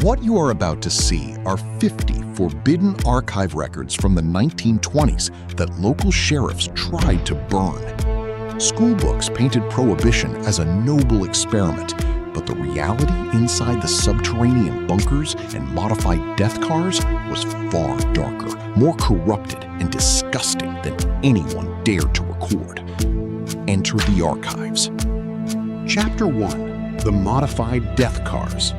What you are about to see are 50 forbidden archive records from the 1920s that local sheriffs tried to burn. School books painted Prohibition as a noble experiment, but the reality inside the subterranean bunkers and modified death cars was far darker, more corrupted and disgusting than anyone dared to record. Enter the archives. Chapter 1: The Modified Death Cars.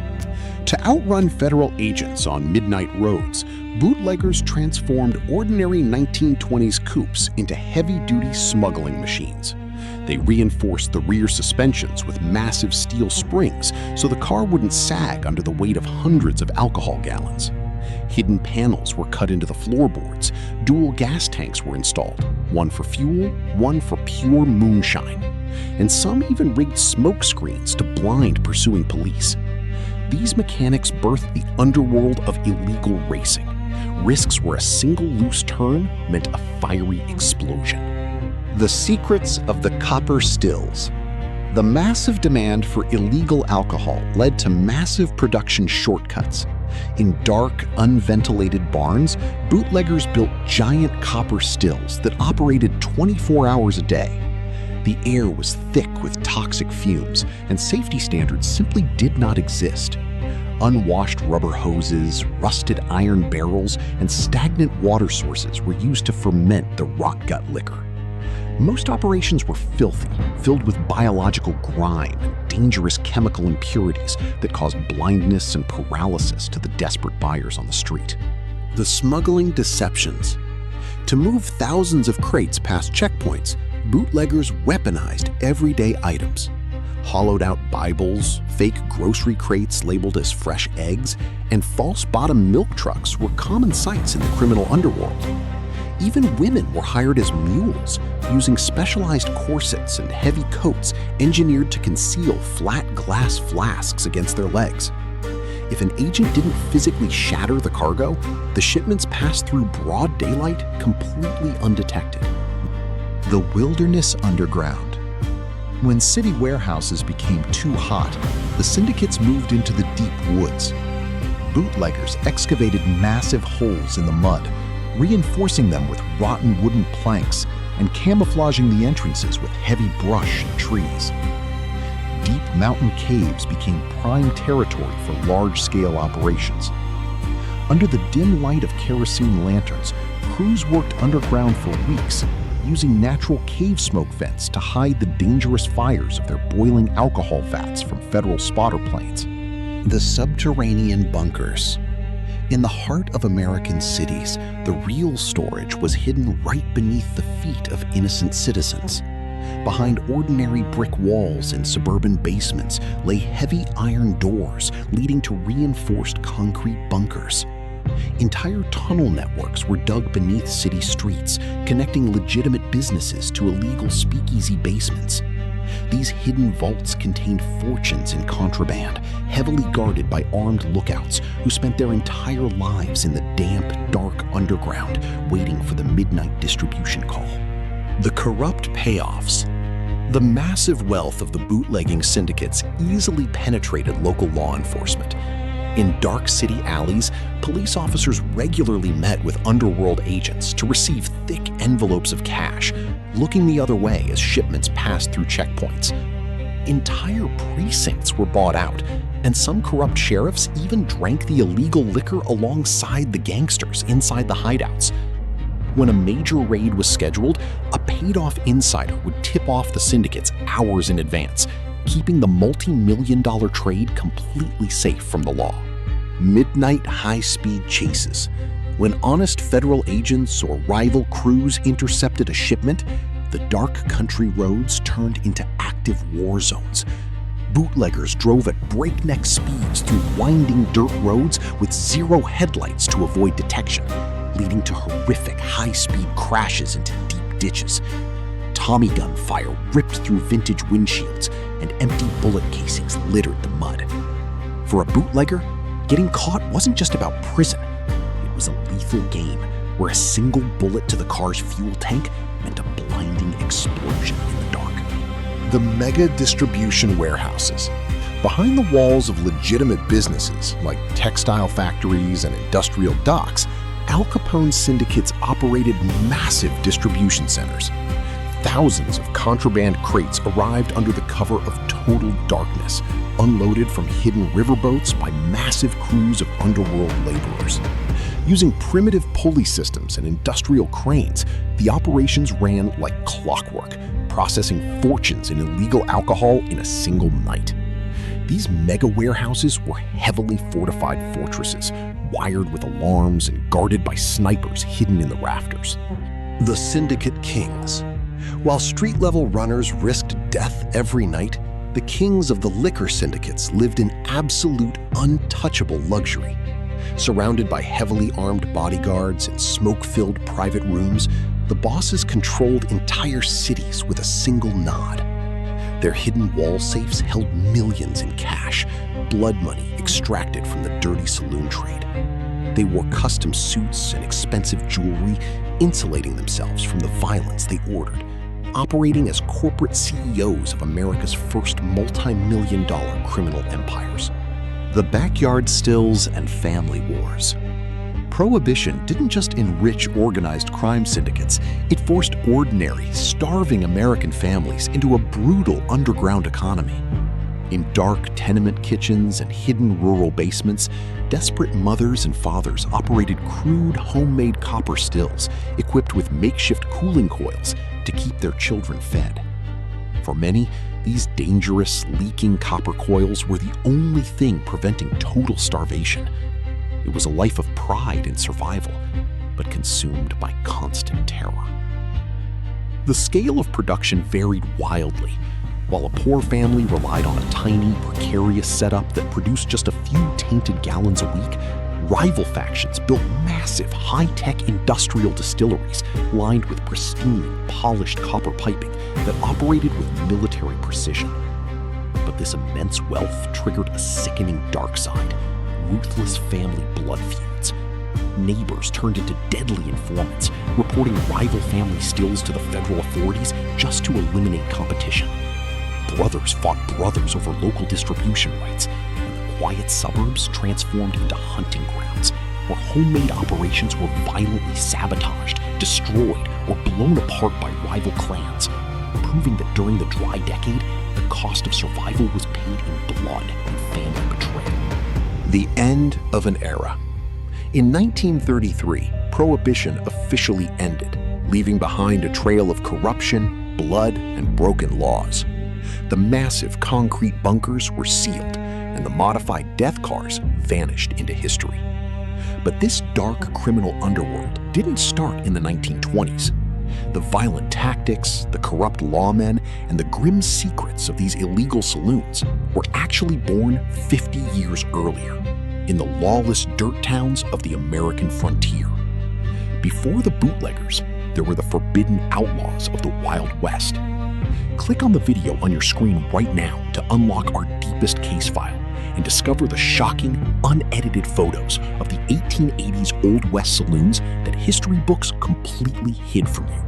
To outrun federal agents on midnight roads, bootleggers transformed ordinary 1920s coupes into heavy-duty smuggling machines. They reinforced the rear suspensions with massive steel springs so the car wouldn't sag under the weight of hundreds of alcohol gallons. Hidden panels were cut into the floorboards. Dual gas tanks were installed, one for fuel, one for pure moonshine. And some even rigged smoke screens to blind pursuing police. These mechanics birthed the underworld of illegal racing, risks where a single loose turn meant a fiery explosion. The secrets of the copper stills. The massive demand for illegal alcohol led to massive production shortcuts. In dark, unventilated barns, bootleggers built giant copper stills that operated 24 hours a day. The air was thick with toxic fumes, and safety standards simply did not exist. Unwashed rubber hoses, rusted iron barrels, and stagnant water sources were used to ferment the rot-gut liquor. Most operations were filthy, filled with biological grime and dangerous chemical impurities that caused blindness and paralysis to the desperate buyers on the street. The smuggling deceptions. To move thousands of crates past checkpoints, bootleggers weaponized everyday items. Hollowed-out Bibles, fake grocery crates labeled as fresh eggs, and false-bottom milk trucks were common sights in the criminal underworld. Even women were hired as mules, using specialized corsets and heavy coats engineered to conceal flat glass flasks against their legs. If an agent didn't physically shatter the cargo, the shipments passed through broad daylight completely undetected. The wilderness underground. When city warehouses became too hot, the syndicates moved into the deep woods. Bootleggers excavated massive holes in the mud, reinforcing them with rotten wooden planks and camouflaging the entrances with heavy brush and trees. Deep mountain caves became prime territory for large-scale operations. Under the dim light of kerosene lanterns, crews worked underground for weeks, using natural cave smoke vents to hide the dangerous fires of their boiling alcohol vats from federal spotter planes. The subterranean bunkers. In the heart of American cities, the real storage was hidden right beneath the feet of innocent citizens. Behind ordinary brick walls in suburban basements lay heavy iron doors leading to reinforced concrete bunkers. Entire tunnel networks were dug beneath city streets, connecting legitimate businesses to illegal speakeasy basements. These hidden vaults contained fortunes in contraband, heavily guarded by armed lookouts who spent their entire lives in the damp, dark underground, waiting for the midnight distribution call. The corrupt payoffs. The massive wealth of the bootlegging syndicates easily penetrated local law enforcement. In dark city alleys, police officers regularly met with underworld agents to receive thick envelopes of cash, looking the other way as shipments passed through checkpoints. Entire precincts were bought out, and some corrupt sheriffs even drank the illegal liquor alongside the gangsters inside the hideouts. When a major raid was scheduled, a paid-off insider would tip off the syndicates hours in advance, keeping the multi-million-dollar trade completely safe from the law. Midnight high-speed chases. When honest federal agents or rival crews intercepted a shipment, the dark country roads turned into active war zones. Bootleggers drove at breakneck speeds through winding dirt roads with zero headlights to avoid detection, leading to horrific high-speed crashes into deep ditches. Tommy gun fire ripped through vintage windshields, and empty bullet casings littered the mud. For a bootlegger, getting caught wasn't just about prison. It was a lethal game where a single bullet to the car's fuel tank meant a blinding explosion in the dark. The mega distribution warehouses. Behind the walls of legitimate businesses like textile factories and industrial docks, Al Capone's syndicates operated massive distribution centers. Thousands of contraband crates arrived under the cover of total darkness, unloaded from hidden riverboats by massive crews of underworld laborers. Using primitive pulley systems and industrial cranes, the operations ran like clockwork, processing fortunes in illegal alcohol in a single night. These mega warehouses were heavily fortified fortresses, wired with alarms and guarded by snipers hidden in the rafters. The Syndicate Kings. While street-level runners risked death every night, the kings of the liquor syndicates lived in absolute, untouchable luxury. Surrounded by heavily armed bodyguards and smoke-filled private rooms, the bosses controlled entire cities with a single nod. Their hidden wall safes held millions in cash, blood money extracted from the dirty saloon trade. They wore custom suits and expensive jewelry, insulating themselves from the violence they ordered, operating as corporate CEOs of America's first multi-million-dollar criminal empires. The backyard stills and family wars. Prohibition didn't just enrich organized crime syndicates, it forced ordinary, starving American families into a brutal underground economy. In dark tenement kitchens and hidden rural basements, desperate mothers and fathers operated crude, homemade copper stills equipped with makeshift cooling coils to keep their children fed. For many, these dangerous, leaking copper coils were the only thing preventing total starvation. It was a life of pride and survival, but consumed by constant terror. The scale of production varied wildly. While a poor family relied on a tiny, precarious setup that produced just a few tainted gallons a week, rival factions built massive, high-tech industrial distilleries lined with pristine, polished copper piping that operated with military precision. But this immense wealth triggered a sickening dark side, ruthless family blood feuds. Neighbors turned into deadly informants, reporting rival family stills to the federal authorities just to eliminate competition. Brothers fought brothers over local distribution rights, and the quiet suburbs transformed into hunting grounds, where homemade operations were violently sabotaged, destroyed, or blown apart by rival clans, proving that during the dry decade, the cost of survival was paid in blood and family betrayal. The end of an era. In 1933, Prohibition officially ended, leaving behind a trail of corruption, blood, and broken laws. The massive concrete bunkers were sealed, and the modified death cars vanished into history. But this dark criminal underworld didn't start in the 1920s. The violent tactics, the corrupt lawmen, and the grim secrets of these illegal saloons were actually born 50 years earlier, in the lawless dirt towns of the American frontier. Before the bootleggers, there were the forbidden outlaws of the Wild West. Click on the video on your screen right now to unlock our deepest case file and discover the shocking, unedited photos of the 1880s Old West saloons that history books completely hid from you.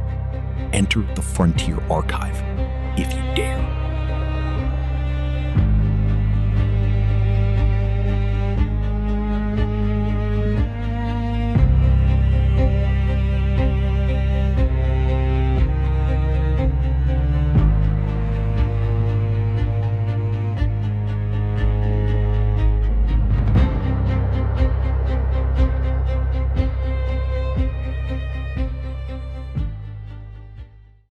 Enter the Frontier Archive, if you dare.